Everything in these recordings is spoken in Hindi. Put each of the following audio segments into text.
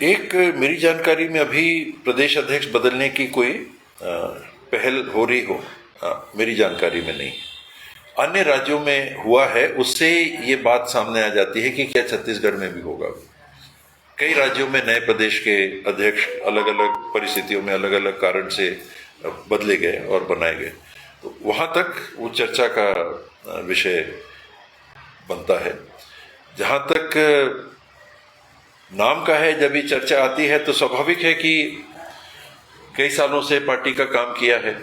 एक मेरी जानकारी में अभी प्रदेश अध्यक्ष बदलने की कोई पहल हो रही हो, मेरी जानकारी में नहीं। अन्य राज्यों में हुआ है, उससे ये बात सामने आ जाती है कि क्या छत्तीसगढ़ में भी होगा। कई राज्यों में नए प्रदेश के अध्यक्ष अलग अलग परिस्थितियों में अलग अलग कारण से बदले गए और बनाए गए, तो वहाँ तक वो चर्चा का विषय बनता है। जहाँ तक नाम का है, जब ये चर्चा आती है तो स्वाभाविक है कि कई सालों से पार्टी का काम किया है,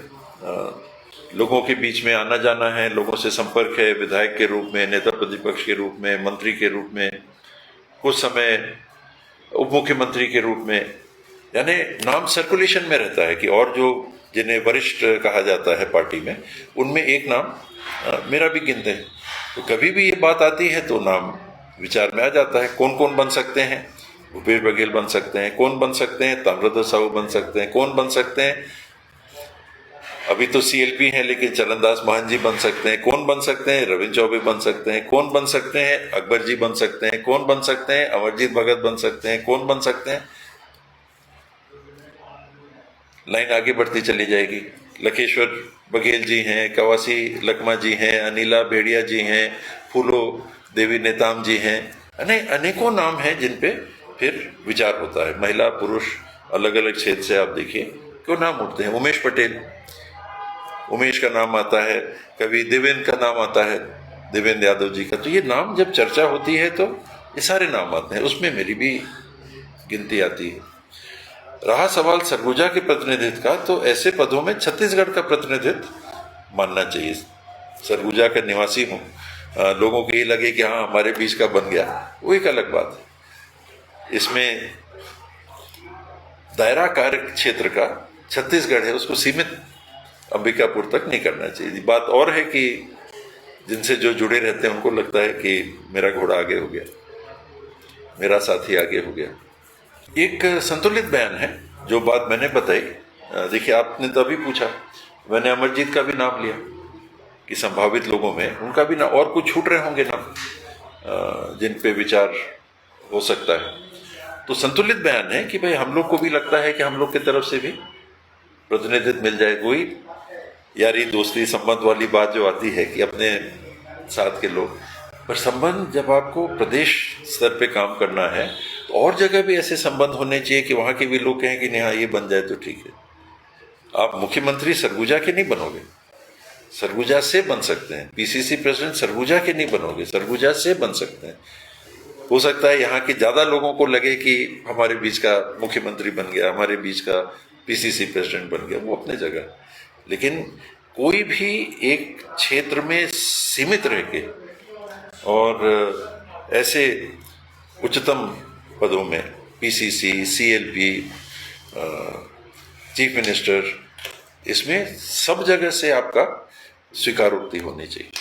लोगों के बीच में आना जाना है, लोगों से संपर्क है, विधायक के रूप में, नेता प्रतिपक्ष के रूप में, मंत्री के रूप में, कुछ समय उप मुख्यमंत्री के रूप में, यानी नाम सर्कुलेशन में रहता है कि और जो जिन्हें वरिष्ठ कहा जाता है पार्टी में, उनमें एक नाम मेरा भी गिनते हैं। तो कभी भी ये बात आती है तो नाम विचार में आ जाता है। कौन कौन बन सकते हैं? भूपेश बघेल बन सकते हैं। कौन बन सकते हैं? ताम्रध्वज साहू बन सकते हैं। कौन बन सकते हैं? अभी तो सीएलपी हैं लेकिन चरणदास महंत जी बन सकते हैं। कौन बन सकते हैं? रविंद्र चौबे बन सकते हैं। कौन बन सकते हैं? अकबर जी बन सकते हैं। कौन बन सकते हैं? अमरजीत भगत बन सकते हैं। कौन बन सकते हैं? लाइन आगे बढ़ती चली जाएगी। लखेश्वर बघेल जी हैं, कवासी लखमा जी हैं, अनिला भेड़िया जी हैं, फूलो देवी नेताम जी हैं, अनेकों नाम हैं जिन पे फिर विचार होता है। महिला पुरुष अलग अलग क्षेत्र से आप देखिए क्यों नाम उठते हैं। उमेश पटेल, उमेश का नाम आता है, कभी देवेंद्र का नाम आता है, देवेंद्र यादव जी का। तो ये नाम जब चर्चा होती है तो ये सारे नाम आते हैं, उसमें मेरी भी गिनती आती है। रहा सवाल सरगुजा के प्रतिनिधित्व का, तो ऐसे पदों में छत्तीसगढ़ का प्रतिनिधित्व मानना चाहिए। सरगुजा का निवासी हूँ, लोगों को ये लगे कि हाँ हमारे बीच का बन गया, वो एक अलग बात है। इसमें दायरा कार्य क्षेत्र का छत्तीसगढ़ है, उसको सीमित अंबिकापुर तक नहीं करना चाहिए। बात और है कि जिनसे जो जुड़े रहते हैं उनको लगता है कि मेरा घोड़ा आगे हो गया, मेरा साथी आगे हो गया। एक संतुलित बयान है जो बात मैंने बताई। देखिए, आपने तो अभी पूछा, मैंने अमरजीत का भी नाम लिया कि संभावित लोगों में उनका भी नाम, और कुछ छूट रहे होंगे नाम जिन पे विचार हो सकता है। तो संतुलित बयान है कि भाई हम लोग को भी लगता है कि हम लोग की तरफ से भी प्रतिनिधित्व मिल जाए। कोई यारी दोस्ती संबंध वाली बात जो आती है कि अपने साथ के लोग, पर संबंध जब आपको प्रदेश स्तर पे काम करना है तो और जगह भी ऐसे संबंध होने चाहिए कि वहाँ के भी लोग कहें कि नहीं हाँ ये बन जाए तो ठीक है। आप मुख्यमंत्री सरगुजा के नहीं बनोगे, सरगुजा से बन सकते हैं। पीसीसी प्रेसिडेंट सरगुजा के नहीं बनोगे, सरगुजा से बन सकते हैं। हो सकता है यहाँ के ज्यादा लोगों को लगे कि हमारे बीच का मुख्यमंत्री बन गया, हमारे बीच का पीसीसी प्रेसिडेंट बन गया, वो अपने जगह। लेकिन कोई भी एक क्षेत्र में सीमित रह के और ऐसे उच्चतम पदों में पीसीसी, सीएलपी, चीफ मिनिस्टर, इसमें सब जगह से आपका स्वीकारोक्ति होनी चाहिए।